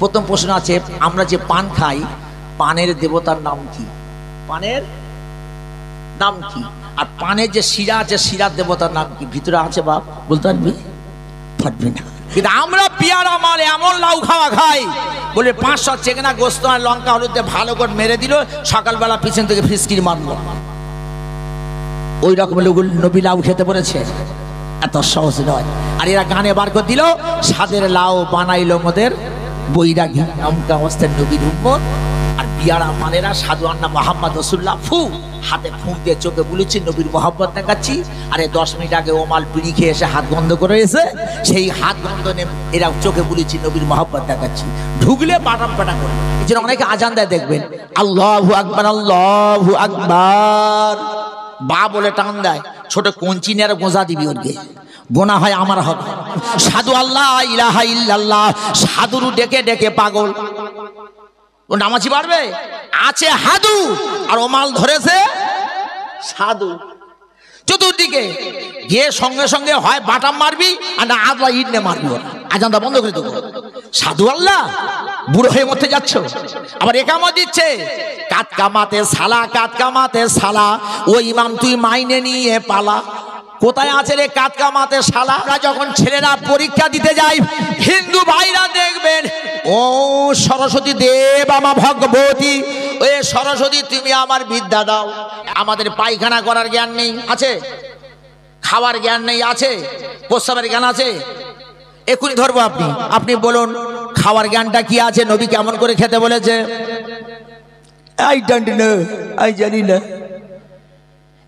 প্রথম প্রশ্ন আছে, আমরা যে পান খাই, পানের দেবতার নাম কি? পানের নাম কি? আর পানের যে শিরা আছে, শিরার দেবতার নাম কি? ভিতরে আছে বাপ, বলতে পারবি? পারবি না। কিন্তু আমরা পিয়ারা মাল এমন লাউ খাওয়া খাই, বলে 500 চেকনা গোস্ত আর লঙ্কা হলুদ ভালো করে মেরে দিল, সকালবেলা পিছন থেকে ফিসকির মারলো। ওই রকম লোক নবী লাউ খেতে পড়েছে, এত সহজ নয়। আর এরা গানে বার করে দিল, সাদের লাউ বানাইলো মোদের বৈরাগী, আমকা অবস্থার নবীর উম্মত। আর পিয়ারা মালেরা সাধু আন্না মোহাম্মদ রসুল্লাহ ফু হাতে ফুঁক দিয়ে চোখে বলেছি নবীর মোহাম্মত দেখাচ্ছি। আরে 10 মিনিট আগে ওমাল বিড়ি খেয়ে এসে হাত বন্ধ করে এসে সেই হাত বন্ধ নিয়ে এরা চোখে বলেছি নবীর মোহাম্মত দেখাচ্ছি। ঢুকলে বাটাম পাটা করে। এই জন্য অনেকে আজান দেয়, দেখবেন আল্লাহু আকবার, আল্লাহু আকবার, বা বলে টান দেয়, ছোট কঞ্চি নিয়ে গোঁজা দিবি, ওর গে গোনা হয় আমার হবে। সাধু আল্লাহ ইলাহা ইল্লাল্লাহ, সাধুরু ডেকে ডেকে পাগল। ও নামাজি পারবে? আছে হাদু, আর ওমাল ধরেছে সাধু। চতুর্দিকে গিয়ে সঙ্গে সঙ্গে হয় বাটাম মারবি, আর না আদলা ইডনে মারবি। আজানটা বন্ধ করে দেবো। সাধু আল্লাহ বুড়ো হয়ে মরতে যাচ্ছ, আবার একামত দিচ্ছে, কাত কামাতে সালা, কাত কামাতে সালা, ও ইমাম তুই মাইনে নিয়ে পালা। কোথায় আছে রে কাত কামাতে সালা? যখন ছেলেরা পরীক্ষা দিতে যায়, হিন্দু ভাইরা দেখবেন, ও সরস্বতী দেব আমার ভগবতী, এ সরস্বতী তুমি আমার বিদ্যা দাও। আমাদের পায়খানা করার জ্ঞান নেই, আছে? খাওয়ার জ্ঞান নেই, আছে? প্রস্রাবের জ্ঞান আছে? এখনই ধরবো, আপনি বলুন খাওয়ার জ্ঞানটা কি আছে? নবী কেমন করে খেতে বলেছে? আই ডোন্ট নো, আই জানি না।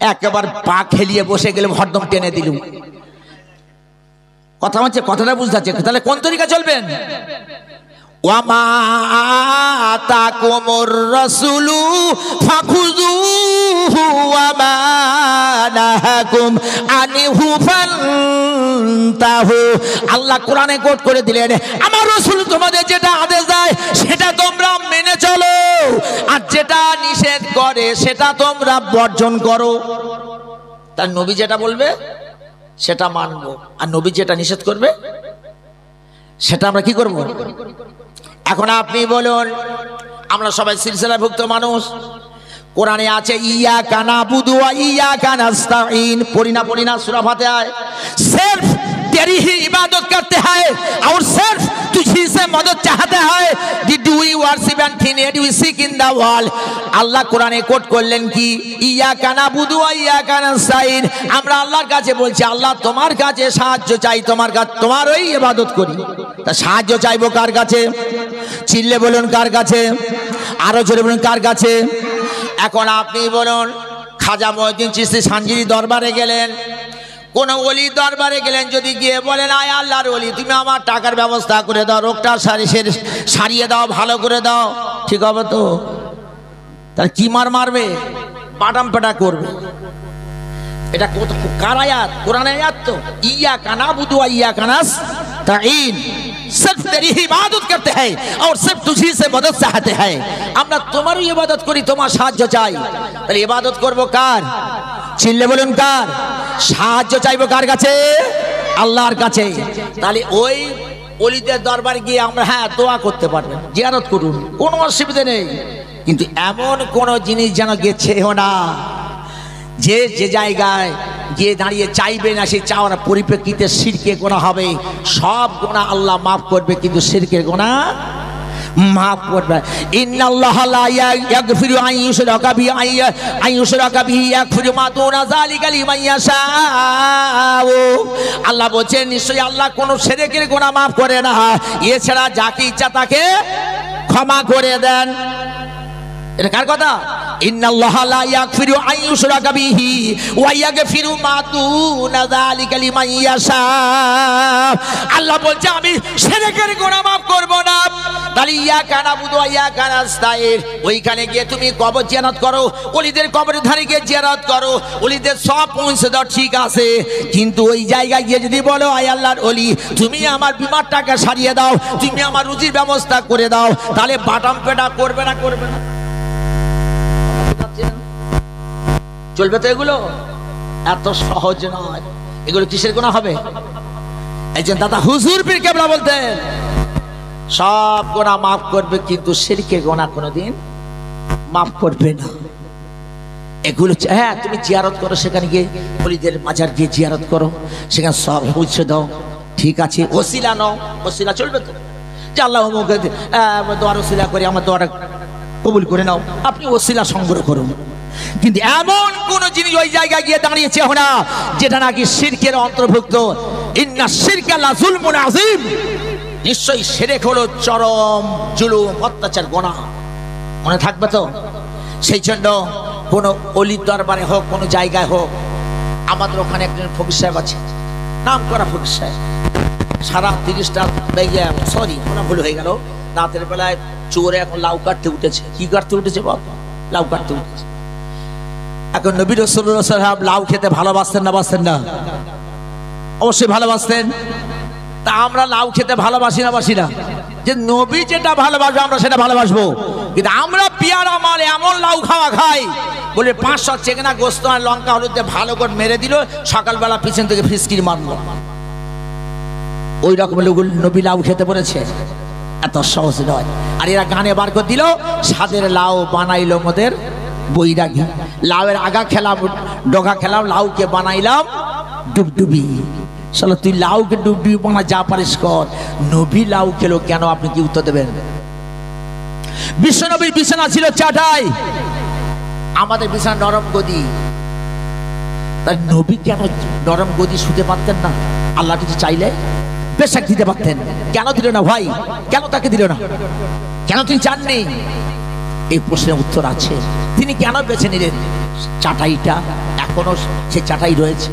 একেবারে পা খেলিয়ে বসে গেলে হরদম টেনে দিলুম। কথা হচ্ছে, কথাটা বুঝতে পারছে? তাহলে কোন তরিকা চলবেন? ওয়ামা আতাকুমুর রাসূলু ফাখুযুহু ওয়ামা নাহাকুম আনহু ফান্তাহু। আল্লাহ কোরআনে কোট করে দিলেন, আমার রাসূল তোমাদের যেটা আদেশ দেয় সেটা তোমরা মেনে চলো, আর যেটা নিষেধ করে সেটা তোমরা বর্জন করো। তার নবী যেটা বলবে সেটা মানবো, আর নবী যেটা নিষেধ করবে সেটা আমরা কি করব? এখন আপনি বলুন, আমরা সবাই সিলসিলাভুক্ত মানুষ, কোরআনে আছে ইয়াকা নাবুদু ওয়া ইয়াকা নাস্তাঈন, পড়ি না সূরা ফাতিহায়, सिर्फ तेरी ही इबादत करते हैं और सिर्फ तुझी से मदद चाहते हैं, did we worship and did we seek in the world। আল্লাহ কোরআনে কোট করলেন কি, ইয়াকা নাবুদু ওয়া ইয়াকা নাস্তাঈন, আমরা আল্লাহর কাছে বলছি আল্লাহ তোমার কাছে সাহায্য চাই, তোমার কাছে তোমারই ইবাদত করি। তা সাহায্য চাইবো কার কাছে? চিল্লে বলুন কার কাছে? আরো জোরে বলুন কার কাছে? এখন আপনি বলুন, খাজা মঈনুদ্দিন চিশতি সানজিরি দরবারে গেলেন, কোন ওলি দরবারে গেলেন, যদি গিয়ে বলেন আয় আল্লাহর ওলি তুমি আমার টাকার ব্যবস্থা করে দাও, রোগটা সারিয়ে দাও, ভালো করে দাও, ঠিক হবে তো? তার কি মারবে? বাটাম পেটা করবে। এটা কার আয়াত? কোরআন আয়াত তো। ইয়াকা নাবুদু ওয়া ইয়াকা নাস্তাঈন, सिर्फ तेरी ही इबादत करते हैं और सिर्फ तुझी से मदद चाहते हैं। আমরা তোমারই ইবাদত করি, তোমার সাহায্য চাই। তাহলে ইবাদত করব কার? চিল্লে বলুন কার? সাহায্য চাইবো কার কাছে? আল্লাহর কাছে। তাহলে ওই ওলিদের দরবারে গিয়ে আমরা দোয়া করতে পারবেন, জিয়ারত করুন, কোনো অসুবিধা নেই। কিন্তু এমন কোন জিনিস যেন গেছেও না যে যে জায়গায় গিয়ে দাঁড়িয়ে চাইবে না, সেই চাওয়ার পরিপ্রেক্ষিতে শিরকের গুনাহ হবে। সব গুনাহ আল্লাহ মাফ করবে, কিন্তু শিরকের গুনাহ মাফ করবে। ইন্নাল্লাহা লা ইয়াগফিরু আন ইউশরাকা বিহি ইয়াগফিরু মা দুনা যালিকা লিমান ইয়াশা। আল্লাহ বলেন নিশ্চয়ই আল্লাহ কোন শিরকের গুনাহ মাফ করে না, এছাড়া যাকে ইচ্ছা তাকে ক্ষমা করে দেন। এটা কার কথা? ইন্নাল্লাহা লা ইয়াগফিরু আন ইউশরাকা বিহি ওয়া ইয়াগফিরু মা দুনা যালিকা লিমান ইয়াশা। আল্লাহ বলছে আমি শিরকের গুনাহ মাফ করব না। তাহলে ইয়াকা নাবুদু ওয়া ইয়াকা নাস্তাঈন, ওইখানে গিয়ে তুমি কবর জিয়ারত করো, ওলিদের কবরের ধারে গিয়ে জিয়ারত করো, ওলিদের সব পৌঁছে দাও, ঠিক আছে। কিন্তু ওই জায়গায় গিয়ে যদি বলো আয় আল্লাহর ওলি তুমি আমার বিমার টাকা সারিয়ে দাও, তুমি আমার রুজির ব্যবস্থা করে দাও, তাহলে বাটাম পেটা করবে না? করবে না? চলবে তো? এগুলো এত সহজ নয়। এগুলো কিসের গুনাহ হবে? একজন দাদা হুজুর পীর কেবলা বলতেন, সব গোনা মাফ করবে, কিন্তু শিরকের গোনা কোনোদিন মাফ করবে না। এগুলো হ্যাঁ, তুমি জিয়ারত করো, সেখানে গিয়ে ওলিদের মাজার গিয়ে জিয়ারত করো, সেখানে সব পৌঁছে দাও, ঠিক আছে। ওসিলা নাও, ওসিলা চলবে তো, যে আল্লাহ দোয়ার ওসিলা করে আমার দোয়াটা কবুল করে নাও, আপনি ওসিলা সংগ্রহ করুন। কিন্তু এমন কোন জিনিস ওই জায়গায় গিয়ে দাঁড়িয়েছে না যেটা নাকি শিরকের অন্তর্ভুক্ত। ইন্না শিরকা লা যুলমুন আযীম, নিশ্চয়ই শিরক হলো চরম জুলুম, অত্যাচার, গুনাহ। মনে থাকবে তো? সেই জন্য কোন অলির দরবারে হোক, কোন জায়গায় হোক, আমাদের ওখানে একজন ফকির সাহেব আছে, নাম করা ফকির সাহেব, সারা 30টা সরি ভুল হয়ে গেল, রাতের বেলায় চোরে এখন লাউ কাটতে উঠেছে। কি কাটতে উঠেছে বাবা? লাউ কাটতে উঠেছে। এখন নবী রাসূলুল্লাহ সাল্লাল্লাহু আলাইহি ওয়াসাল্লাম লাউ খেতে ভালোবাসতেন না বাসতেন না? অবশ্যই ভালোবাসতেন। তা আমরা লাউ খেতে ভালোবাসি না বাসি না? যে নবী যেটা ভালোবাসবে আমরা সেটা ভালোবাসবো, কিন্তু আমরা পিয়ারা মাল এমন লাউ খাওয়া খাই, বলে 500 চেংনা গোস্ত আর লঙ্কা হলুদ দিয়ে ভালো করে মেরে দিল, সকালবেলা পিছন থেকে ফিসকির মারলো। ওই রকম লোক নবী লাউ খেতে বলেছে? এত সহজ নয়। আর এরা গানে বার করে দিল, স্বাদের লাউ বানাইলো মোদের বৈরাগী। লাউয়ের আগা খেলাম, ডগা খেলাম, লাউকে বানাইলাম ডুবডুবি। শালা তুই লাউকে ডুবডুবি বানা, যা পারিস কর। নবী লাউ খেলো কেন, আপনি কি উত্তর দেবেন? বিশ্ব নবীর বিছানা ছিল চাটাই, আমাদের বিছানা নরম গদি। তাই নবী কেন নরম গদি শুতে পারতেন না? আল্লাহ কিছু চাইলে পেশাক দিতে পারতেন, কেন দিল না ভাই? কেন তাকে দিল না? কেন তিনি চাননি? এই প্রশ্নের উত্তর আছে। তিনি কেন বেছে নিলেন চাটাইটা? এখনো সে চাটাই রয়েছে,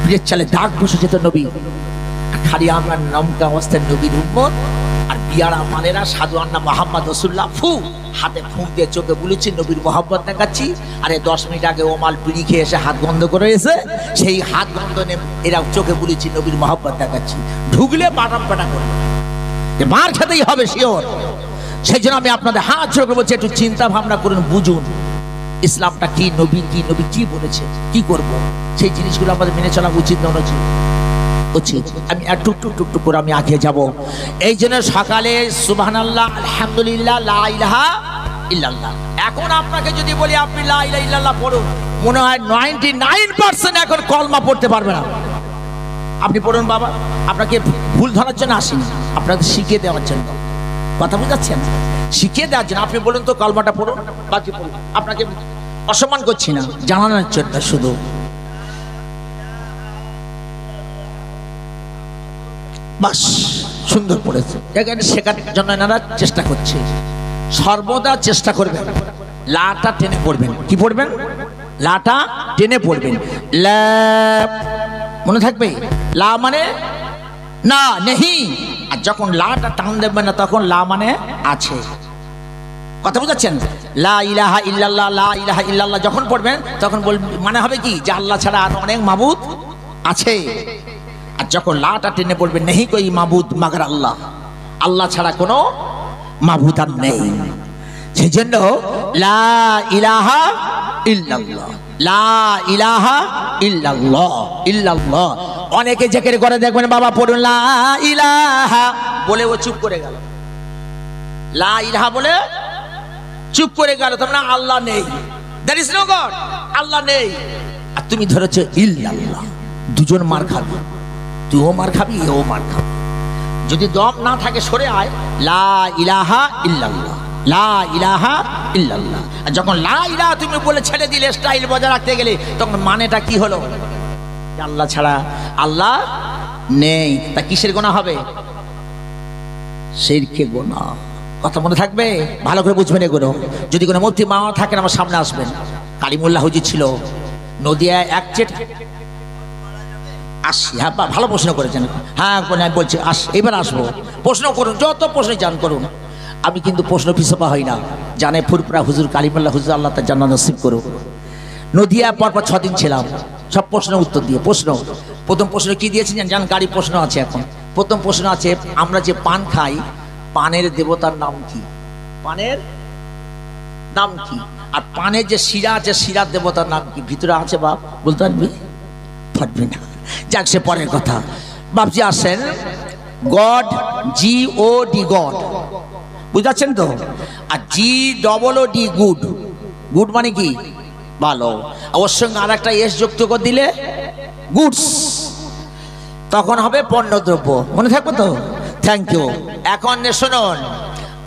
পীরের চালে দাগ বসে যেত নবী। খালি আমরা নমকা অবস্থায় নবীর উম্মত, আর বিয়ারা মানেরা সাধু আন্না মোহাম্মদ রাসূলুল্লাহ ফু হাতে ফুঁক দিয়ে চোখে বলেছি নবীর মোহাম্মত দেখাচ্ছি। আরে 10 মিনিট আগে ওমাল বিড়ি খেয়ে এসে হাত বন্ধ করে এসে সেই হাত বন্ধ নিয়ে এরা চোখে বলেছি নবীর মোহাম্মত দেখাচ্ছি। ঢুকলে বাটাম পাটা করবে, মার খেতেই হবে শিওর। সেই জন্য আমি আপনাদের হাত জোড় করে বলছি, একটু চিন্তা ভাবনা করুন, বুঝুন ইসলামটা কি, নবী কি, নবী কি বলেছে, কি করব। সেই জিনিসগুলো আমাদের মেনে চলা উচিত না উচিত? উচিত। আমি টুকটুক করে আমি আগে যাব। এই জন্য সকালে সুবহানাল্লাহ, আলহামদুলিল্লাহ, লা ইলাহা ইল্লাল্লাহ। এখন আপনাকে যদি বলি আপনি লা ইলাহা ইল্লাল্লাহ পড়ুন, মনে হয় 99% এখন কলমা পড়তে পারবে না। আপনি পড়ুন বাবা, আপনাকে ভুল ধরার জন্য আসিনি, আপনাকে শিখিয়ে দেওয়ার জন্য। কথা বুঝাচ্ছেন? শিখিয়ে দেওয়ার জন্য। আপনি বলুন তো কলমাটা পড়ুন, বাকি পড়ুন। আপনাকে অসম্মান করছি না, জানানোর জন্য শুধু। বাস সুন্দর পড়েছে, এখানে শেখার জন্য এনারা চেষ্টা করছে। সর্বদা চেষ্টা করবেন লাটা টেনে পড়বেন। কি পড়বেন? লাটা টেনে পড়বেন। লা মনে থাকবে, লা মানে না নেহি, আর যখন লাটা টান দেবেন না তখন লা মানে আছে। কথা বুঝাচ্ছেন? লা ইলাহা ইল্লাল্লাহ, লা ইলাহা ইল্লাল্লাহ যখন পড়বেন তখন মানে হবে কি, যে আল্লাহ ছাড়া আর অনেক মাবুদ আছে। আর যখন লাটা টেনে পড়বেন নেহি কই মাবুদ মাগার আল্লাহ, আল্লাহ ছাড়া কোনো মাবুদ আর নেই। সেই জন্য লা ইলাহা ইল্লাল্লাহ, লা ইলাহা ইল্লাল্লাহ, ইল্লাল্লাহ। অনেকে জিকির করে দেখবেন বাবা পড়ুন লা ইলাহা বলে ও চুপ করে গেল, লা ইলাহা বলে চুপ করে গেল, তার মানে আল্লাহ নেই। দ্যাট ইজ নো গড, আল্লাহ নেই। আর তুমি ধরেছো ইল্লাল্লাহ, দুজন মার খাবে, তুইও মার খাবি, এও মার খাবি। যদি দম না থাকে সরে আয়, লা ইলাহা ইল্লাল্লাহ, লা ইলাহা ইল্লাল্লাহ। আর যখন লা ইলাহা তুমি বলে ছেড়ে দিলে, স্টাইল বজায় রাখতে গেলে, তখন মানেটা কি হলো? আল্লাহ ছাড়া আল্লাহ নেই। তা কিসের গুনাহ হবে? শিরকে গুনাহ। কথা মনে থাকবে, ভালো করে বুঝবেন এগুলো। যদি কোনো মুফতি মা থাকেন আমার সামনে আসবেন। কালিমুল্লাহ হুজুর ছিল নদিয়ায়, এক চেট আসি। হ্যাঁ, ভালো প্রশ্ন করেছেন। হ্যাঁ বলছি এবার আসবো, প্রশ্ন করুন, যত প্রশ্ন জান করুন। আমি কিন্তু প্রশ্ন পিছপা হই না, জানে ফুরপুরা হুজুর কালিমুল্লাহ হুজুর, আল্লাহ তার জান্নাত নসিব করুক। নদিয়া পরপর 6 দিন ছিলাম, সব প্রশ্নের উত্তর দিয়ে। প্রথম প্রশ্ন কি দিয়েছেন জান? গাড়ি প্রশ্ন আছে এখন। প্রথম প্রশ্ন আছে, আমরা যে পান খাই, পানের দেবতার নাম কি? পানের নাম কি? আর পানের যে শিরা আছে, শিরার দেবতার নাম কি? ভিতরে আছে বাপ, বলতে পারবি? পারবি না, যাক সে পরের কথা। বাপজি আসেন, গড, GOD গড, বুঝাচ্ছেন তো? আর GOOD গুড, গুড মানে কি? ভালো। অবশ্যই আর একটা এস যুক্ত করে দিলে গুডস, তখন হবে পণ্যদ্রব্য। মনে থাকবে তো? Thank you. এখন শুনুন,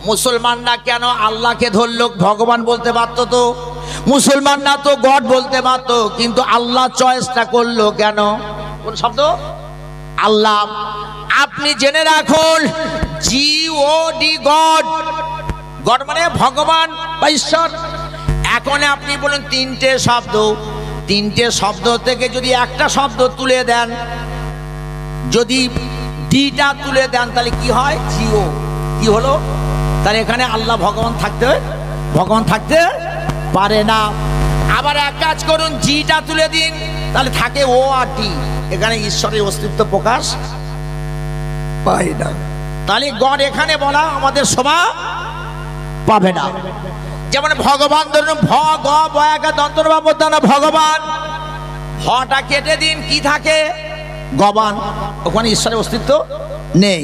মুসলমানরা কেন আল্লাহকে ধরল? ভগবান বলতে পারতো তো, মুসলমানরা তো গড বলতে পারতো, কিন্তু আল্লাহ চয়েসটা করলো কেন? কোন শব্দ? আল্লাহ। আপনি জেনে রাখুন, GOD গড, গড মানে ভগবান বা ঈশ্বর। এখন আপনি বলেন তিনটে শব্দ, তিনটে শব্দ থেকে যদি একটা শব্দ তুলে দেন, যদি ডিটা তুলে দেন, তাহলে কি হয়? জিও। কি হলো? তাহলে এখানে আল্লাহ ভগবান থাকতে পারে না। আবার এক কাজ করুন, জিটা তুলে দিন, তাহলে থাকে ও আর টি, এখানে ঈশ্বরের অস্তিত্ব প্রকাশ পায় না। তাহলে গড এখানে বলা আমাদের শোভা পাবে না। যেমন ভগবান ধরুন, ভ গ বয়াকা দন্তর বা মধ্যাহ্ন ভগবান, ভটা কেটে দিন, কি থাকে? গবান, ওখানে ঈশ্বরের অস্তিত্ব নেই।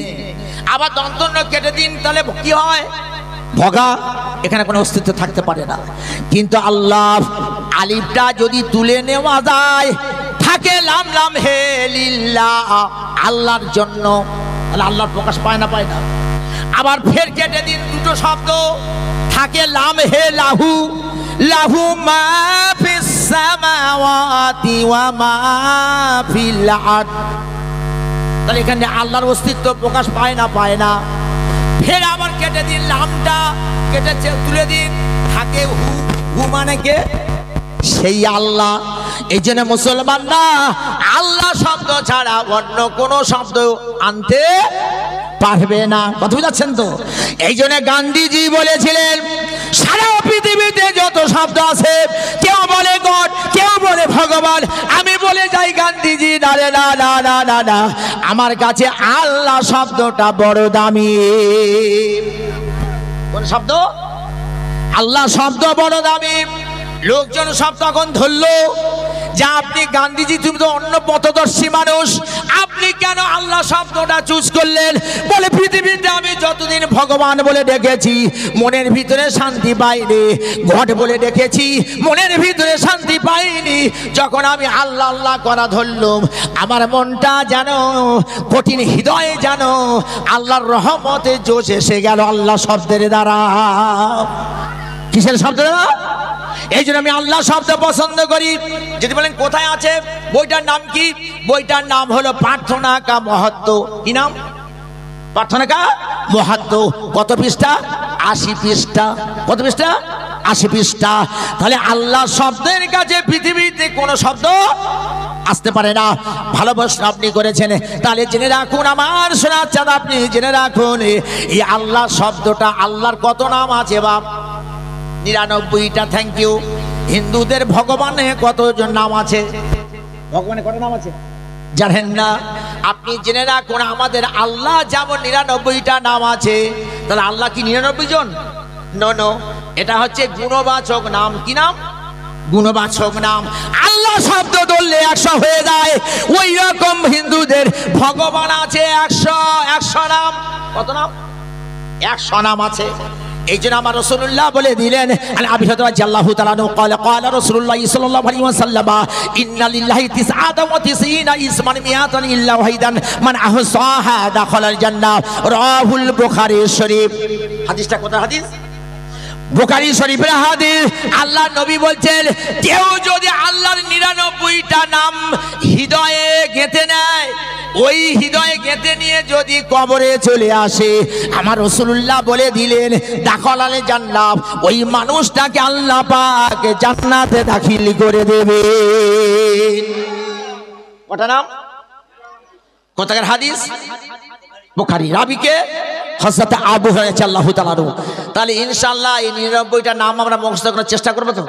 আবার দন্তন্য কেটে দিন, তাহলে কি হয়? ভগা, এখানে কোনো অস্তিত্ব থাকতে পারে না। কিন্তু আল্লাহ আলিফটা যদি তুলে নেওয়া যায়, থাকে লাম লাম হে লিল্লাহ, আল্লাহর জন্য, তাহলে আল্লাহর প্রকাশ পায় না? পায় না। আবার ফের কেটে দিন দুটো শব্দ, থাকে লাম হে লাহু, লাহু মা ফিস সামাওয়াতি ওয়া মা ফিল আরদ, তাহলে এখানে আল্লাহর অস্তিত্ব প্রকাশ পায় না? পায় না। ফের আবার কেটে দিন, লামটা কেটে তুলে দিন, থাকে হু, হু মানে কে? সেই আল্লাহ। এই জন্য মুসলমানরা আল্লাহ শব্দ ছাড়া অন্য কোনো শব্দ আনতে পারবে না। কথা বুঝাচ্ছেন তো? এই জন্য গান্ধীজি বলেছিলেন, সারা পৃথিবীতে যত শব্দ আছে, কেউ বলে গড, কেউ বলে ভগবান, আমি বলে যাই গান্ধীজি, না রে না না না না না, আমার কাছে আল্লাহ শব্দটা বড় দামি। কোন শব্দ? আল্লাহ শব্দ বড় দামি। লোকজন সব তখন ধরলো যে আপনি গান্ধীজি, তুমি তো অন্য পথদর্শী মানুষ, আপনি কেন আল্লাহ শব্দটা চুজ করলেন? বলে পৃথিবীতে আমি যতদিন ভগবান বলে ডেকেছি, মনের ভিতরে শান্তি পাইনি, গড বলে ডেকেছি, মনের ভিতরে শান্তি পাইনি। যখন আমি আল্লাহ আল্লাহ করা ধরলাম, আমার মনটা যেন কঠিন, হৃদয়ে যেন আল্লাহর রহমতে জোশ এসে গেল আল্লাহ শব্দের দ্বারা। কিসের শব্দ দ্বারা? এই জন্য আমি আল্লাহ শব্দ পছন্দ করি। যদি বলেন কোথায় আছে, বইটার নাম কি? বইটার নাম হলো প্রার্থনা কা মহত্ব। কি নাম? প্রার্থনা কা মহত্ব। কত পৃষ্ঠা? 80 পৃষ্ঠা। কত পৃষ্ঠা? 80 পৃষ্ঠা। তাহলে আল্লাহ শব্দের কাছে পৃথিবীতে কোনো শব্দ আসতে পারে না। ভালো প্রশ্ন আপনি করেছেন। তাহলে জেনে রাখুন, আমার শোনার চাঁদ, আপনি জেনে রাখুন, এই আল্লাহ শব্দটা, আল্লাহর কত নাম আছে বাপ? 99টা। Thank you. হিন্দুদের ভগবানে কতজন নাম আছে? ভগবানের কত নাম আছে জানেন না? আপনি জেনে রাখুন, আমাদের আল্লাহ যেমন 99টা নাম আছে, তাহলে আল্লাহ কি 99 জন? নো, এটা হচ্ছে গুণবাচক নাম। কি নাম? গুণবাচক নাম। আল্লাহ শব্দ ধরলে 100 হয়ে যায়। ওই রকম হিন্দুদের ভগবান আছে 100 নাম। কত নাম? 100 নাম আছে। এই জন্য আমার রাসূলুল্লাহ বলে দিলেন, আবু হুরায়রা রাদিয়াল্লাহু তাআলা আনহু ক্বালা রাসূলুল্লাহ সাল্লাল্লাহু আলাইহি ওয়াসাল্লাম, ইন্না লিল্লাহি 99 ইসমান মিয়াতান ইল্লা ওয়াহিদান মান আহসাহা দাখালাল জান্নাহ। রাহুল বুখারী শরীফ। হাদিসটা কোথায় হাদিস? বুখারী শরীফের হাদিস। আল্লাহ নবী বলছেন, কেউ যদি আল্লাহর 99টা নাম হৃদয়ে গেঁথে নেয়, ওই হৃদয়ে গেঁথে নিয়ে যদি কবরে চলে আসে, আমার রাসূলুল্লাহ বলে দিলেন, দাখালাল জান্নাত, ওই মানুষটাকে আল্লাহ পাক জান্নাতে দাখিল করে দেবে। কটা নাম? কোথাকার হাদিস? বুখারী। রাবিকে হযরত আবু হুরায়রা রাদিয়াল্লাহু তাআলা আনহু। তাহলে ইনশাআল্লাহ এই 99টা নাম আমরা মুখস্থ করার চেষ্টা করব তো।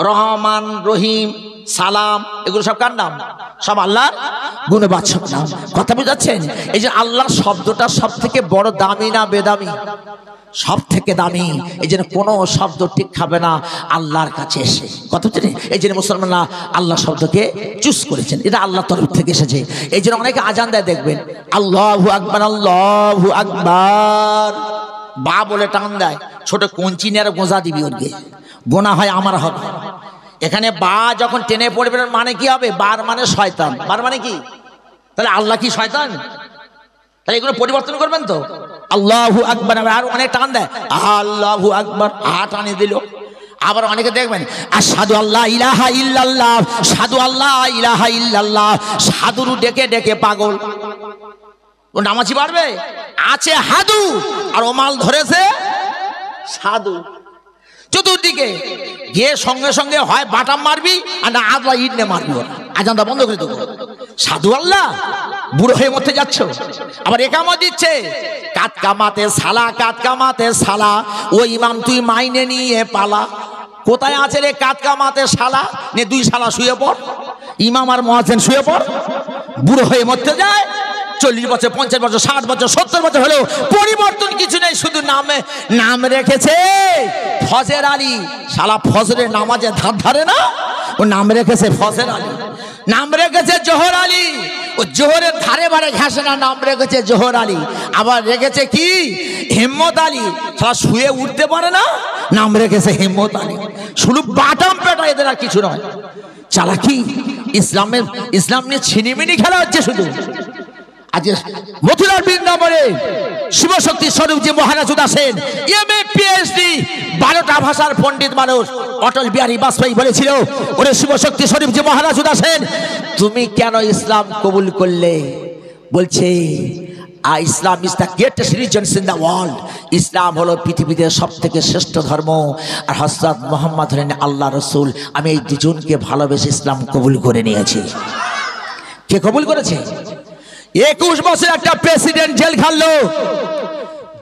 রহমান, রহিম, সালাম, এগুলো সব কার নাম? সব আল্লাহর গুণবাচক নাম। কথা বুঝাচ্ছেন? এই যে আল্লাহ শব্দটা সব থেকে বড় দামি না বেদামি? সব থেকে দামি। এই জন্য কোনো শব্দ ঠিক খাবে না আল্লাহর কাছে এসে। কথা বুঝছেন? এই জন্য মুসলমানরা আল্লাহ শব্দকে চুজ করেছেন, এটা আল্লাহর তরফ থেকে এসেছে। এই জন্য অনেকে আজান দেয়, দেখবেন আল্লাহু আকবার, আল্লাহু আকবার, বা বলে টান দেয়, ছোট কঞ্চি নিয়ে আর গোঁজা দিবি, ওরকে গোনা হয় আমার হবে। এখানে বা যখন টেনে পড়বে মানে কি হবে? বার মানে শয়তান। বার মানে কি? তাহলে আল্লাহ কি শয়তান? তাহলে এগুলো পরিবর্তন করবেন তো। আল্লাহু আকবার, আর অনেক টান দেয়, আল্লাহু আকবার, টানে দিল। আবার অনেকে দেখবেন আশহাদু আল্লাহ ইলাহা ইল্লাল্লাহ, সাধু আল্লাহ ইলাহা ইল্লাল্লাহ, সাধুরু ডেকে ডেকে পাগল। ও নামাজি পারবে? আছে হাদু, আর ও মাল ধরেছে সাধু। চতুর্দিকে গিয়ে সঙ্গে সঙ্গে হয় বাটাম মারবি, আর না আল্লাহ ইডনে মারবি। আজানটা বন্ধ করে দেবো। সাধু আল্লাহ, বুড়ো হয়ে মরতে যাচ্ছ। আবার একামত দিচ্ছে, কাত কামাতে সালা, কাত কামাতে সালা, ও ইমাম তুই মাইনে নিয়ে পালা। কোথায় আছে রে কাত কামাতে সালা? নে দুই সালা শুয়ে পড়, ইমাম আর মুয়াজ্জিন শুয়ে পড়। বুড়ো হয়ে মরতে যায়, 40 বছর, 50 বছর, 60 বছর, 70 বছর হলেও পরিবর্তন কিছু নেই, শুধু নামে নাম রেখেছে ফজর আলী। শালা ফজরের নামাজে ধার ধারে না, ও নাম রেখেছে ফজর আলী। নাম রেখেছে জোহর আলী, ও জোহরের ধারে বারে ঘাসে না, নাম রেখেছে জোহর আলী। আবার রেখেছে কি হিম্মত আলী, শালা শুয়ে উঠতে পারে না, নাম রেখেছে হিম্মত আলী। শুধু বাটাম পেটা, এদের আর কিছু নয়। চালাকি ইসলাম নিয়ে ছিনিমিনি খেলা হচ্ছে শুধু। আজ মথুরার বৃন্দাবনে শিবশক্তি স্বরূপ যে মহারাজ উদাসেন, এমএ পিএইচডি, 12টা ভাষার পণ্ডিত মানুষ, অটল বিহারী বাজপেয়ী বলেছিল, ওরে শিবশক্তি স্বরূপ যে মহারাজ উদাসেন, তুমি কেন ইসলাম কবুল করলে? বলছে Islam is the greatest religion in the world. Islam হলো পৃথিবীতে সব থেকে শ্রেষ্ঠ ধর্ম, আর হযরত মুহাম্মদ হলেন আল্লাহ রসুল। আমি এই দুজনকে ভালোবেসে ইসলাম কবুল করে নিয়েছি। কে কবুল করেছে? 21 বছর একটা প্রেসিডেন্ট জেল খাটলো।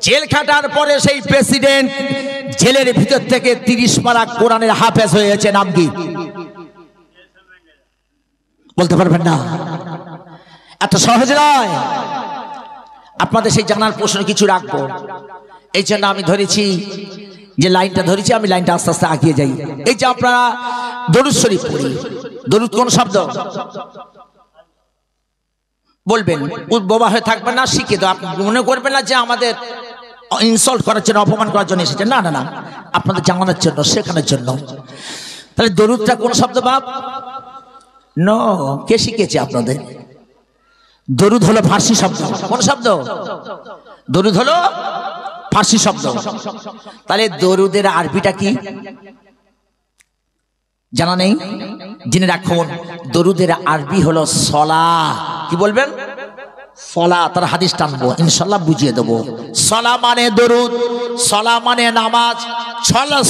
জেল খাটার পরে সেই প্রেসিডেন্ট জেলের ভিতর থেকে 30 পারা কোরআনের হাফেজ হয়েছে। নাম কি? বলতে পারবেন না? এত সহজ নয়। আপনাদের সেই জানার প্রশ্ন কিছু রাখবো, এই জন্য আমি ধরেছি যে লাইনটা ধরেছি, আমি লাইনটা আস্তে আস্তে আগিয়ে যাই। এই যে আপনারা দরুদ শরীফ পড়ি, দরুদ কোন শব্দ বলবেন? বোবা হয়ে থাকবেন না, শিখে তো। আপনি মনে করবেন না যে আমাদের ইনসাল্ট করার জন্য, অপমান করার জন্য এসেছে। না না না, আপনাদের জানানোর জন্য, শেখানোর জন্য। তাহলে দরুদটা কোন শব্দ বাপ? নো, কে শিখেছে আপনাদের? দরুদ হলো ফার্সি শব্দ। কোন শব্দ? দরুদ হলো ফার্সি শব্দ। তাহলে দরুদের আরবিটা কি জানা নেই? জেনে রাখুন, দরুদের আরবি হলো সলা। কি বলবেন? সলা। তার হাদিস টানবো, ইনশাল্লাহ বুঝিয়ে দেবো। সলা মানে দরুদ, সলা মানে নামাজ,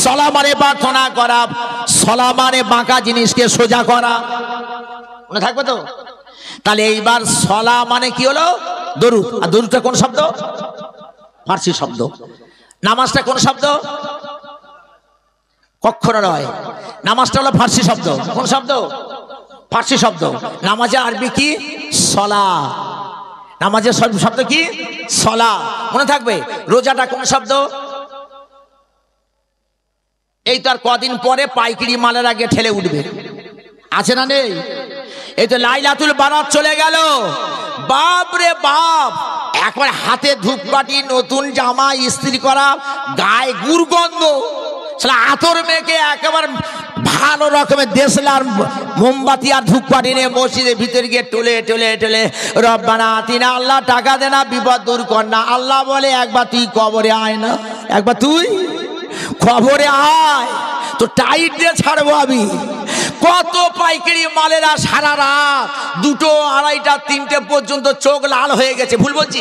সলা মানে প্রার্থনা করা, সলা মানে বাঁকা জিনিসকে সোজা করা। মনে থাকবে তো? তাহলে এইবার সলা মানে কি হলো? দরুদ। আর দরুদটা কোন শব্দ? ফার্সি শব্দ। নামাজটা কোন শব্দ? কখনো নয়, নামাজটা হলো ফার্সি শব্দ। কোন শব্দ? ফার্সি শব্দ। নামাজে আরবি কি? সলা। নামাজের শব্দ কি? সলা। মনে থাকবে। রোজাটা কোন শব্দ? এই তো আর কদিন পরে পাইকারি মালের আগে ঠেলে উঠবে, আছে না নেই? এই তো লাইলাতুল বারাত চলে গেল। বাপ রে বাপ, একবার হাতে ধূপকাঠি, নতুন জামা ইস্ত্রি করা, গায়ে গুরগন্ধ, আতর মেখে একেবারে ভালো রকমের দেশলার মোমবাতি আর ধূপকাঠি নিয়ে মসজিদের ভিতরে গিয়ে টলে টলে টলে রব্বানা আতিনা, আল্লাহ টাকা দে না, বিপদ দূর কর না। আল্লাহ বলে একবার তুই কবরে আয় না, একবার তুই কবরে আয়, তো টাইট দিয়ে ছাড়বো আমি। কত পাইকারি মালেরা সারা রাত 2টো, 2:30, 3টে পর্যন্ত চোখ লাল হয়ে গেছে। ভুল বলছি?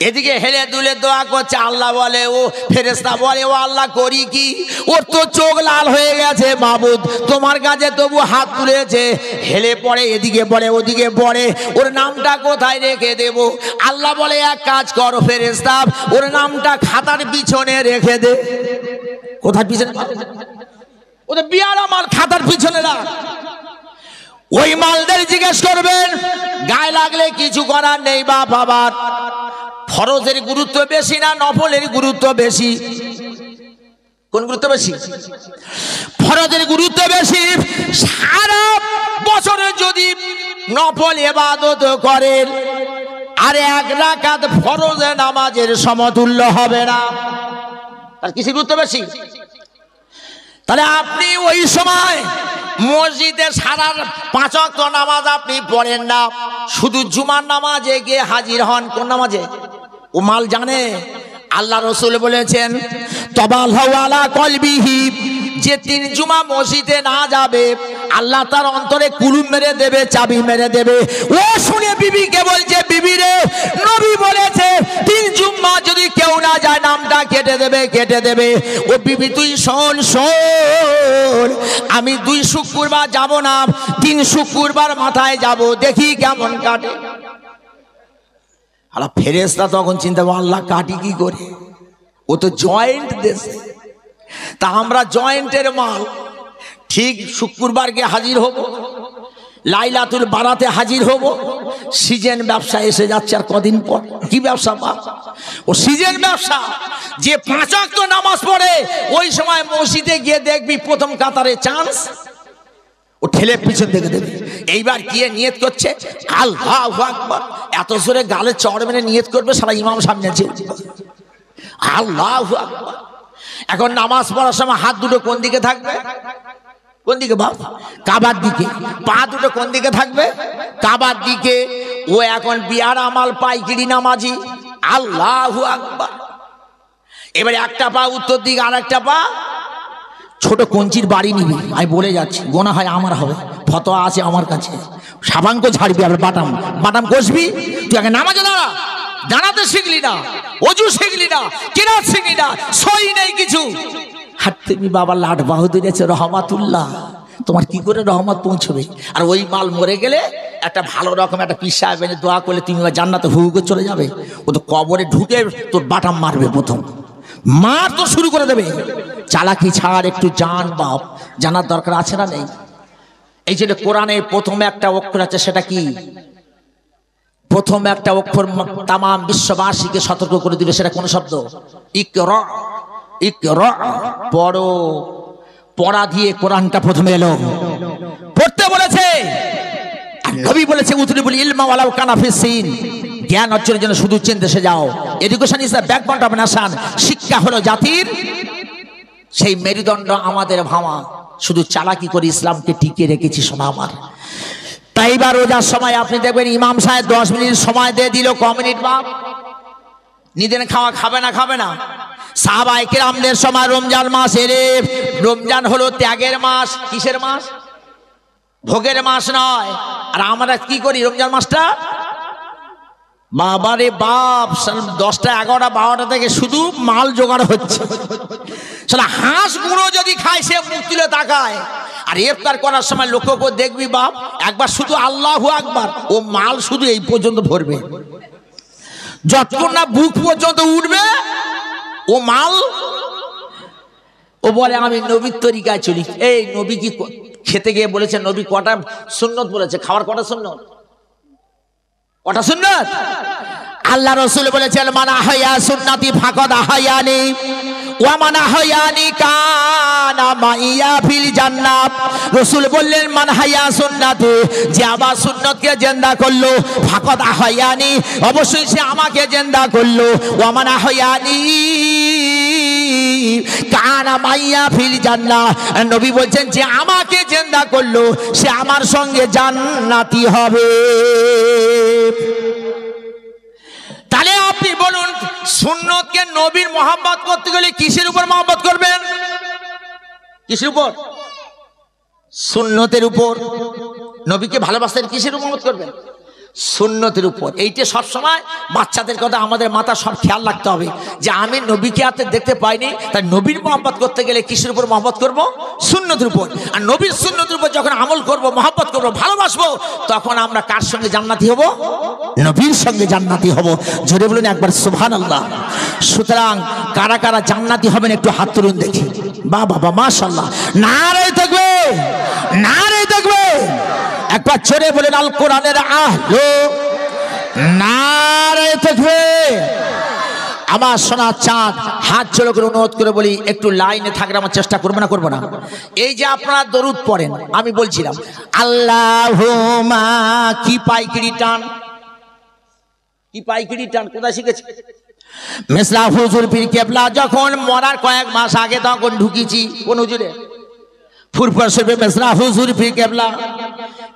এদিকে হেলে দুলে দোয়া করছে, আল্লাহ বলে, ও ফেরেশতা বলে, ও আল্লাহ করি কি, ওর তো চোখ লাল হয়ে গেছে মাবুদ, তোমার কাছে তবু হাত তুলেছে, হেলে পড়ে, এদিকে পড়ে ওদিকে পড়ে, ওর নামটা কোথায় রেখে দেব? আল্লাহ বলে, এক কাজ করো ফেরেশতা, ওর নামটা খাতার পিছনে রেখে দে। কোথায় পিছনে? ওদের বিয়ার আমার খাতার পিছনে রাখ। ওই মালদের জিজ্ঞেস করবেন, গায়ে লাগলে কিছু করার নেই বাপ, আবার ফরজের গুরুত্ব বেশি না নফলের গুরুত্ব বেশি? কোন গুরুত্ব বেশি? ফরজের গুরুত্ব বেশি। সারা বছরে যদি নফল ইবাদত করেন আর এক রাকাত ফরজে নামাজের সমতুল্য হবে না। তার কিসের গুরুত্ব বেশি? তাহলে আপনি ওই সময় মসজিদে সারা 5 ওয়াক্ত নামাজ আপনি পড়েন না, শুধু জুমার নামাজে গিয়ে হাজির হন। কোন নামাজে? ও মাল জানে আল্লাহ রসুল বলেছেন, তবাল্লাহু আলা কলবিহি, যে 3 জুমা মসজিদে না যাবে আল্লাহ তার অন্তরে কুলুম মেরে দেবে, চাবি মেরে দেবে। ও শুনে বিবিকে বলছে, বিবি রে, নবী বলেছে 3 জুম্মা যদি কেউ না যায় নামটা কেটে দেবে, কেটে দেবে। ও বিবি তুই শোন, শোন, আমি 2 শুক্রবার যাব না, 3 শুক্রবার মাথায় যাব, দেখি কেমন কাটে। আল্লাহ ফেরেশতা তখন চিন্তা করল, আল্লাহ কাটি কি করে? ও তো জয়েন্ট দেশে, তা আমরা জয়েন্টের মাল। ঠিক শুক্রবার গিয়ে হাজির হব, লাইলাতুল বারাতে হাজির হব। সিজন ব্যবসা এসে যাচ্ছে আর কদিন পর। কি ব্যবসা? ও সিজন ব্যবসা। যে 5 ওয়াক্ত নামাজ পড়ে ওই সময় মসজিদে গিয়ে দেখবি প্রথম কাতারে চান্স, ও ঠেলে পিছন দেখে দেবে। এইবার গিয়ে নিয়ত করছে আল্লাহু আকবার, এত জোরে গালে চড় মেরে নিয়ত করবে, সারা ইমাম সামনে আছে আল্লাহু আকবার। এখন নামাজ পড়ার সময় হাত দুটো কোন দিকে থাকবে? কোন দিকে বাপ? কাবার দিকে। পা দুটো কোন দিকে থাকবে? কাবার দিকে। ও এখন বিয়ার আমাল পাইকিরি নামাজি, আল্লাহু আকবার। এবারে একটা পা উত্তর দিকে, আর একটা পা ছোট কঞ্চির বাড়ি নিবি। আমি বলে যাচ্ছি, গোনা হয় আমার হবে, ফতোয়া আছে আমার কাছে। সাবাঙ্ক ঝাড়বি, আবার বাটাম বাটাম কষবি। তুই আগে নামাজে দাঁড়া, দাঁড়াতে শিখলি না, অজু শিখলি না, কিরাত শিখলি না, সই নেই কিছু। আর তুমি বাবা লাট বাহাদুর আছে রহমাতুল্লাহ, তোমার কি করে রহমত পৌঁছবে? আর ওই মাল মরে গেলে একটা ভালো রকম একটা পিসা এনে দোয়া করলে তুমি জান্নাতে হু করে চলে যাবে। ও তো কবরে ঢুকে তোর বাটাম মারবে, প্রথম মার তো শুরু করে দেবে। চালাকি ছাড়, একটু জান বাপ, জানার দরকার আছে না নেই? এই যে কোরআনে প্রথম একটা অক্ষর আছে, সেটা কি? প্রথম একটা অক্ষর তাম বিশ্ববাসীকে সতর্ক করে দিল, সেটা কোন শব্দ? ইকরা। ইকরা, পড়ো। পড়া দিয়ে কোরআনটা প্রথমে এলো, পড়তে বলেছে। আর নবী বলেছে উতলুবুল ইলমা ওয়ালাউ কানা ফিসসিন, জ্ঞান অর্জনের জন্য শুধু চীন দেশে যাও। Education is the backbone of nation, শিক্ষা হলো জাতির সেই মেরুদণ্ড। আমাদের ভামা শুধু চালাকি করে ইসলামকে টিকিয়ে রেখেছি শোনা আমার। তাই এবার রোজার সময় আপনি দেখবেন ইমাম সাহেব 10 মিনিট সময় দিয়ে দিল, ক মিনিট বাপ? নিদেন খাওয়া খাবে না, খাবে না? সাহাবায়ে কেরামদের সময় রমজান মাস এলে, রমজান হলো ত্যাগের মাস। কিসের মাস? ভোগের মাস নয়। আর আমরা কি করি রমজান মাসটা? বাবারে বাপ, 10টা 11টা 12টা থেকে শুধু মাল জোগাড় হচ্ছে। শালা হাঁস গুঁড়ো যদি খায় সে মুখ তুলে তাকায়। আর ইফতার করার সময় লক্ষ্য করে দেখবি বাপ, একবার শুধু আল্লাহু আকবার, ও মাল শুধু এই পর্যন্ত ভরবে, যতক্ষণ না বুক পর্যন্ত উঠবে ও মাল। ও বলে আমি নবীর তরিকায় চলি। এই নবী কি খেতে গিয়ে বলেছে? নবী কটা সুন্নত বলেছে? খাওয়ার কটা সুন্নত? কটা সুন্নত? আল্লাহ রাসূল বলেছেন মান আহয়া সুন্নতি ফাকাদ আহয়ানি ওয়া মান আহয়ানি কানা মাইয়া ফিল জান্নাত। রাসূল বললেন মান আহয়া সুন্নতি, যে আমার সুন্নতকে জিন্দা করলো, ফাকাদ আহয়ানি, অবশ্যই সে আমাকে জিন্দা করলো। ওয়া মান আহয়ানি কানা মাইয়া ফিল জান্নাত। নবী বলছেন যে আমাকে জিন্দা করলো সে আমার সঙ্গে জান্নাতি হবে। তাহলে আপনি বলুন, সুন্নতকে নবীর মহব্বত করতে গেলে কিসের উপর মহব্বত করবেন? কিসের উপর? সুন্নতের উপর। নবীকে ভালোবাসতেন, কিসের উপর মহব্বত করবেন? সুন্নতের উপর। এইটা সবসময় বাচ্চাদের কথা আমাদের মাথা সব খেয়াল রাখতে হবে যে আমি নবীকে হাতে দেখতে পাইনি, তাই নবীর মহব্বত করতে গেলে কিসের উপর মহব্বত করব? সুন্নতের উপর। আর নবীর সুন্নতের উপর যখন আমল করব, মহব্বত করব, ভালোবাসবো, তখন আমরা কার সঙ্গে জান্নাতি হব? নবীর সঙ্গে জান্নাতি হব। জোরে বলুন একবার সুবহানাল্লাহ। সুতরাং কারা কারা জান্নাতি হবেন একটু হাত তুলুন দেখি। বাহ বাবা, মাশাআল্লাহ, নারে তাকবীর, নারে তাকবীর। একবার জোরে বলেন আল কোরআনের আহলু নারে তাকবীর। আমার সোনা চাঁদ হাত জোড় করে অনুরোধ করে বলি একটু লাইনে থাকার আমার চেষ্টা করবো না করবো না। এই যে আপনারা দরুদ পড়েন, আমি বলছিলাম আল্লাহুম্মা কি পাইকিরি টান, কি পাইকিরি টান কোথায় শিখেছি? মেসলা হুজুর পীর কেবলা যখন মরার কয়েক মাস আগে তখন ঢুকিয়েছি কোন হুজুরে ফুরফুর শরীফে মেসলা হুজুর পীর কেবলা।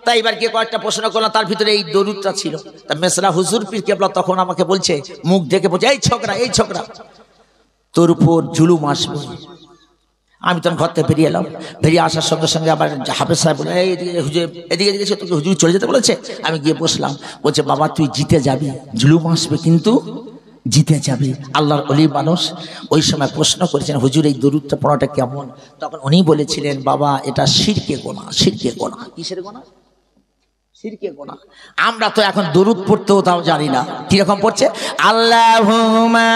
তাই এবার কে কয়েকটা প্রশ্ন করলাম, তার ভিতরে এই দরুদটা ছিল। তা মেসলা হুজুর পীর কেবলা তখন আমাকে বলছে, মুখ দেখে বলছে, এই ছোকরা এই ছোকরা তোর উপর জুলুম আসবে। আমি তখন ঘর থেকে বেরিয়ে এলাম, বেরিয়ে আসার সঙ্গে সঙ্গে আবার হাফেজ সাহেব বলে, এই হুজুর এদিকে গেছে, তোকে হুজুর চলে যেতে বলেছে। আমি গিয়ে বসলাম, বলছে বাবা তুই জিতে যাবি, জুলুম আসবে কিন্তু জিতে যাবে। আল্লাহর ওলি মানুষ। ওই সময় প্রশ্ন করেছেন হুজুর এই দরুদটা পড়াটা কেমন? তখন উনি বলেছিলেন বাবা এটা শিরকে গোনা। শিরকে গোনা কিসের গোনা? শিরকে গোনা। আমরা তো এখন দরুদ পড়তেও তাও জানি না কিরকম পড়ছে। আল্লাহুম্মা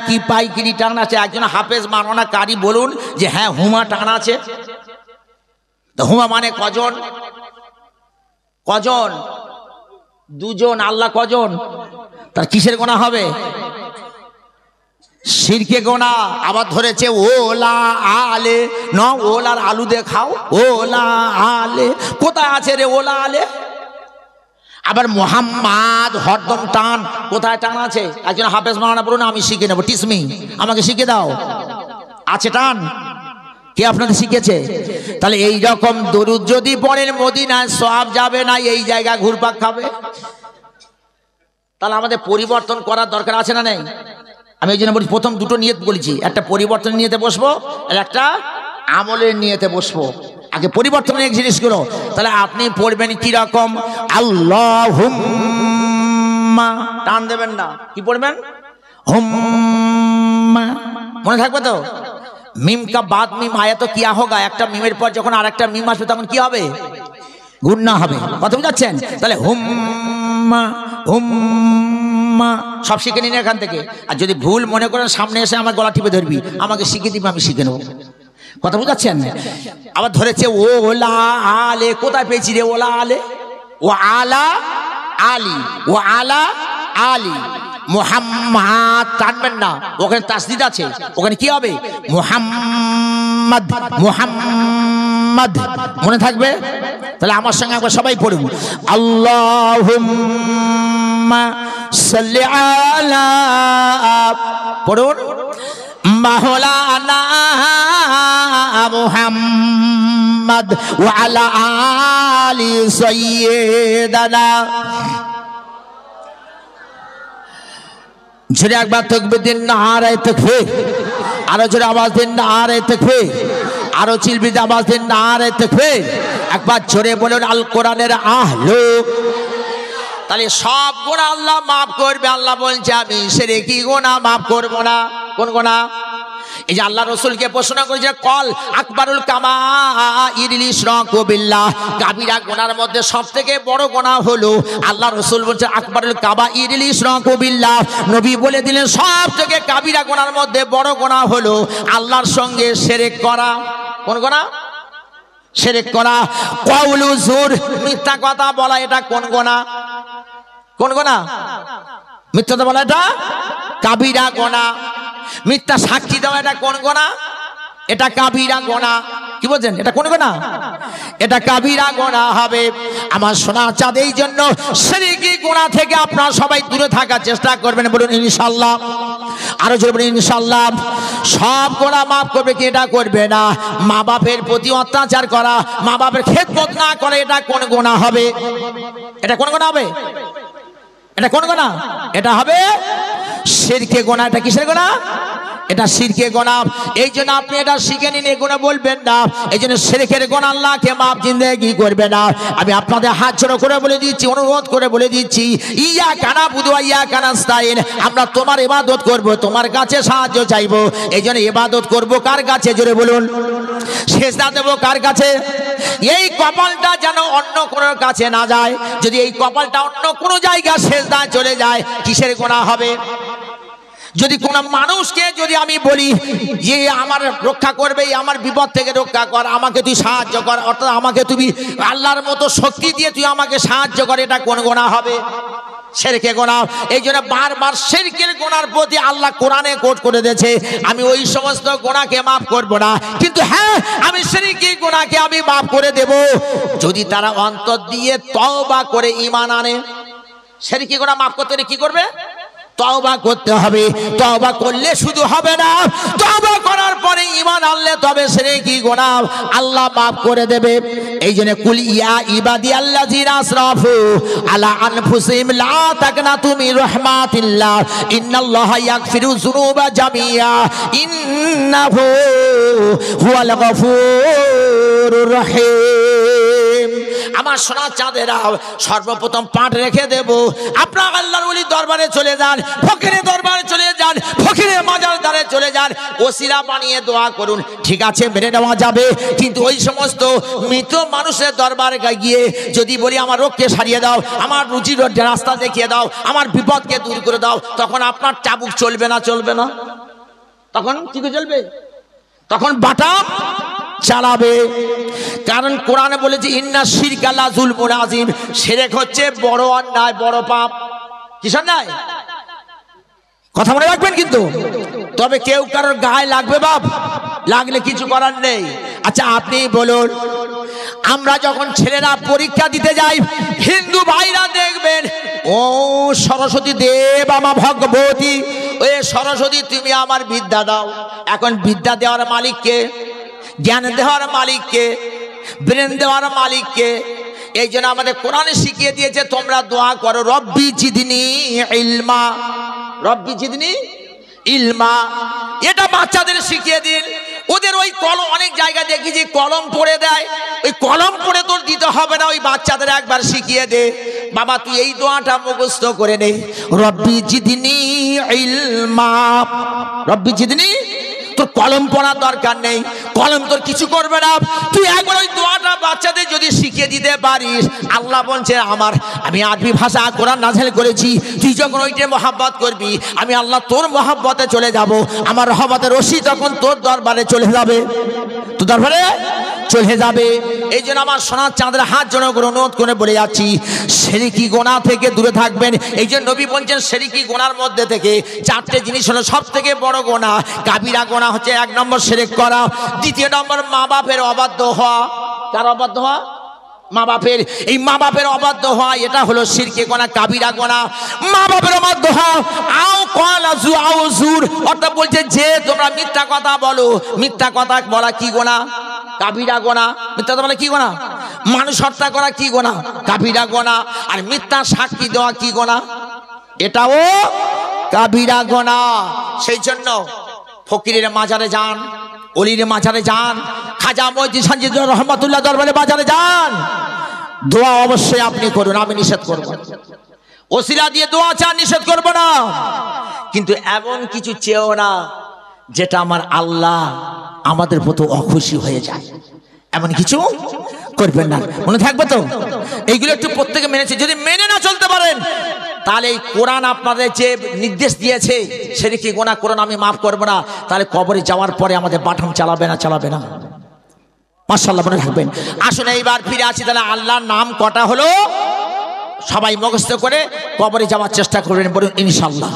কি পাইকিরি টান আছে? একজন হাফেজ মাওলানা কারি বলুন যে হ্যাঁ হুমা টান আছে। তো হুমা মানে কজন? কজন? দুজন। আল্লাহ কজন? তার কিসের গোনা হবে? শিরকে গোনা। আবার ধরেছে ওলা আলে, ন ওলার আলু দেখাও, ওলা আলে কোথায় আছে রে ওলা আলে? আবার মোহাম্মদ হরদম টান, কোথায় টান আছে? একজন হাফেজ মাওলানা বলুন আমি শিখে নেবো, টিসমি আমাকে শিখে দাও, আছে টান? কে আপনাদের শিখেছে? তাহলে এই রকম দরুদ যদি পড়েন মদিনায় সওয়াব যাবে না, এই জায়গা ঘুরপাক খাবে। তাহলে আমাদের পরিবর্তন করার দরকার আছে না নেই? আমি এই জন্য বলি প্রথম দুটো নিয়ত বলেছি, একটা পরিবর্তন নিয়েতে বসবো আর একটা আমলের নিয়েতে বসবো। আগে পরিবর্তনের জিনিসগুলো। তাহলে আপনি পড়বেন কি রকম? আল্লাহুম্মা টান দেবেন না, কি পড়বেন? হুম্মা। মনে থাকবে তো? মিম কা বাদ মিম আয়া তো কিয়া হোগা। একটা মিমের পর যখন আর একটা মিম আসবে তখন কি হবে? গুন্না হবে। কথা বুঝাচ্ছেন? তাহলে হুম্মা হুম্মা সব শিখে নিন এখান থেকে। আর যদি ভুল মনে করেন সামনে এসে আমার গলা টিপে ধরবি, আমাকে শিখে দিবি, আমি শিখে নেবো। কথা বুঝাচ্ছেন? আবার ধরেছে ওলা আলে, কোথায় পেয়েছি রে ওলা আলে? ও আলা আলী, ও আলা আলী। মুহাম্মদ টানবেন না, ওখানে তাসদিদ আছে, ওখানে কি হবে? মুহাম্মদ মুহাম্মদ। মনে থাকবে? তাহলে আমার সঙ্গে একবার সবাই পড়ুন আল্লাহুম্মা সাল্লি আলা, পড়ুন মাওলানা মুহাম্মদ ওয়া আলা আলি সাইয়্যিদানা। জোরে একবার তাকবীর দিন, নারে তাকবীর। আরো জোরে আওয়াজ দিন, নারে তাকবীর। আরো চিল্লাতে আওয়াজ দিন, নারে তাকবীর। একবার জোরে বলুন আল কোরআনের আহলু। তাহলে সব গুনাহ আল্লাহ মাফ করবে। আল্লাহ বলছে আমি শিরকি গুনাহ মাফ করব না। কোন গুনাহ? এই যে আল্লাহ রাসূলকে প্রশ্ন করেছে কল আকবারুল কাবাইরিল ইশরাকু বিল্লাহ, কাবিরা গুনার মধ্যে সবথেকে বড় গুনাহ হলো, আল্লাহ রাসূল বলছে আকবারুল কাবাইরিল ইশরাকু বিল্লাহ। নবী বলে দিলেন সবথেকে কাবিরা গুনার মধ্যে বড় গুনাহ হলো আল্লাহর সঙ্গে শিরক করা। কোন গুনাহ? শিরক করা। কাউলু যুর, মিথ্যা কথা বলা, এটা কোন গুনাহ? কোন গুনাহ? মিথ্যা কথা বলা, এটা কাবিরা গুনাহ। মিথ্যা সাক্ষী দেওয়া, এটা কোন গুনাহ? এটা কাবিরা গুনাহ। কি বলছেন? এটা কোন গুনাহ? এটা কাবিরা গুনাহ হবে। আমার সোনা চাঁদ, এই জন্য শিরকি গুনাহ থেকে আপনারা সবাই দূরে থাকার চেষ্টা করবেন। বলুন ইনশাআল্লাহ। আরো জোরে বলুন ইনশাআল্লাহ। সব গুনাহ মাফ করবে কি? এটা করবে না। মা বাপের প্রতি অত্যাচার করা, মা বাপের খেদমত না করে, এটা কোন গুনাহ হবে? এটা কোন গুনাহ হবে? এটা কোন গুনাহ? এটা হবে শিরকে গুনাহ। এটা কিসের গুনাহ? এটা শিরকে গুনাহ। এই জন্য আপনি এটা শিখে নিন, এই গুনাহ বলবেন না। এই জন্য শিরকের গুনাহ আল্লাহকে মাফ জিন্দেগি করবে না। আমি আপনাদের হাত জোড় করে বলে দিচ্ছি, অনুরোধ করে বলে দিচ্ছি, ইয়্যাকা না'বুদু ওয়া ইয়্যাকা নাস্তাইন। আমরা তোমার ইবাদত করব, তোমার কাছে সাহায্য চাইব। এই জন্য ইবাদত করব কার কাছে? জোরে বলুন। সিজদা দেব কার কাছে? এই কপালটা যেন অন্য কোনোর কাছে না যায়। যদি এই কপালটা অন্য কোনো জায়গা সিজদায় চলে যায়, কিসের গুনাহ হবে? যদি কোন মানুষকে যদি আমি বলি যে আমার রক্ষা করবে, আমার বিপদ থেকে রক্ষা কর, আমাকে তুই সাহায্য কর, অর্থাৎ আমাকে তুমি আল্লাহর মতো শক্তি দিয়ে তুই আমাকে সাহায্য কর, এটা কোন গুনাহ হবে? শিরকে গুনাহ। এই জন্য বারবার শিরকের গুনার প্রতি আল্লাহ কোরআনে কোট করে দিয়েছে, আমি ওই সমস্ত গুনাহকে মাফ করব না, কিন্তু হ্যাঁ আমি শিরকি গুনাহকে আমি মাফ করে দেব যদি তারা অন্তর দিয়ে তওবা করে ঈমান আনে। শিরকি গুনাহ মাফ করতে হলে কি করবে? তওবা করতে হবে। তওবা করলে শুধু হবে না, তওবা করার পরে ঈমান আনলে তবে শিরকি গুনাহ আল্লাহ মাফ করে দেবে। এই জন্য কুল ইয়া ইবাদিয়াল্লাযিনা আসরাফু আলা আনফুসিহিম লা তাকনাতু মির রাহমাতিল্লাহ ইন্নাল্লাহা ইয়াগফিরু যুনুবা জামিয়া ইন্নাহু হুয়াল গফুরুর রহিম। আমার সোনা চাঁদেরা, সর্বপ্রথম পাঠ রেখে দেব, আপনার আল্লাহর ওলি দরবারে চলে যান, ফকিরের দরবারে চলে যান, ফকিরের মাজার দ্বারে চলে যান, ওসিলা বানিয়ে দোয়া করুন, ঠিক আছে মেনে নেওয়া যাবে। কিন্তু ওই সমস্ত মৃত মানুষের দরবারে গিয়ে যদি বলি আমার রোগকে সারিয়ে দাও, আমার রুজির রাস্তা দেখিয়ে দাও, আমার বিপদকে দূর করে দাও, তখন আপনার চাবুক চলবে না? চলবে না। তখন কি চলবে? তখন বাটাম চালাবে। কারণ কোরআনে বলেছে ইন্না শিরকা লা যুলমুন আযীম, শিরক হচ্ছে বড় অন্যায়, বড় পাপ। কিসের নাই? কথা মনে রাখবেন কিন্তু। তবে কেউ কারোর গায়ে লাগবে বাপ, লাগলে কিছু করার নেই। আচ্ছা আপনি বলুন, আমরা যখন ছেলেরা পরীক্ষা দিতে যাই, হিন্দু ভাইরা দেখবেন ও সরস্বতী দেব আমা ভগবতী, ওই সরস্বতী তুমি আমার বিদ্যা দাও। এখন বিদ্যা দেওয়ার মালিককে, জ্ঞান দেওয়ার মালিককে, ব্রেন দেওয়ার মালিককে। এই জন্য আমাদের কোরআনে শিখিয়ে দিয়েছে তোমরা দোয়া করো রব্বি জিদনি ইলমা, রব্বি জিদনি ইলমা। এটা বাচ্চাদের শিখিয়ে দিন। ওদের ওই কলম, অনেক জায়গা দেখি কলম পড়ে দেয়, ওই কলম পড়ে তোর দিতে হবে না, ওই বাচ্চাদের একবার শিখিয়ে দে, বাবা তুই এই দোয়াটা মুখস্থ করে নে, রব্বি জিদনি ইলমা, রব্বি জিদনি। তোর কলম পড়ার দরকার নেই, কলম তোর কিছু করবে না, তুই একবার ওই দোয়াটা বাচ্চাদের যদি শিখিয়ে দিতে পারিস, আল্লাহ বলছে আমি আরবি ভাষা কোরআন নাযিল করেছি, তুই যখন ওইটা মহব্বত করবি, আমি আল্লাহ তোর মহব্বতে চলে যাব, আমার রহমতের রশি তখন তোর দরবারে চলে যাবে, তোর দরবারে চলে যাবে। এই জন্য আমার সোনার চাঁদের হাত জন্য অনুরোধ করে বলে যাচ্ছি, শিরকি গুনাহ থেকে দূরে থাকবেন। এই যে নবী বলছেন শিরকি গুনার মধ্যে থেকে চারটে জিনিস হলো সব থেকে বড় গুনাহ। কাবিরা গুনাহ হচ্ছে 1 নম্বর শিরক করা, 2 নম্বর মা বাপের অবাধ্য হওয়া। কার অবাধ্য হওয়া? মা বাপের। এই মা বাপের অবাধ্য হওয়া এটা হলো শিরকে গুনাহ, কাবিরা গুনাহ। মা বাপের অবাধ্য হওয়া আও ক্বালা জু আও জুর, অর্থাৎ বলছে যে তোমরা মিথ্যা কথা বলো, মিথ্যা কথা বলা কি গুনাহ? কাবিরা গুনাহ। মিথ্যা কথা বলা কি গুনাহ? মানুষ হত্যা করা কি গুনাহ? কাবিরা গুনাহ। আর মিথ্যা সাক্ষী দেওয়া কি গুনাহ? এটাও কাবিরা গুনাহ। সেই জন্য ফকিরের মাজারে যান, অলির মাজারে যান, খাজা মঈনুদ্দিন সানজি রহমাতুল্লাহ দরবারে বাজারে যান, দোয়া অবশ্যই আপনি করুন, আমি নিষেধ করব না। ওসিলা দিয়ে দোয়া চান, নিষেধ করব না, কিন্তু এমন কিছু চেয়েও না যেটা আমার আল্লাহ আমাদের প্রতি অখুশি হয়ে যায়, এমন কিছু করবেন না। মনে থাকবে তো? এইগুলো একটু প্রত্যেকে মেনেছে। যদি মেনে না চলতে পারেন, তাহলে এই কোরআন আপনাদের যে নির্দেশ দিয়েছে শিরকি গুনাহ কোরআন আমি মাফ করব না, তাহলে কবরে যাওয়ার পরে আমাদের বাটাম চালাবে না, চালাবে না। মাশাআল্লাহ, মনে রাখবেন। আসুন এইবার ফিরে আসি, তাহলে আল্লাহর নাম কটা হলো সবাই মুখস্থ করে কবরে যাওয়ার চেষ্টা করবেন, বলুন ইনশাআল্লাহ।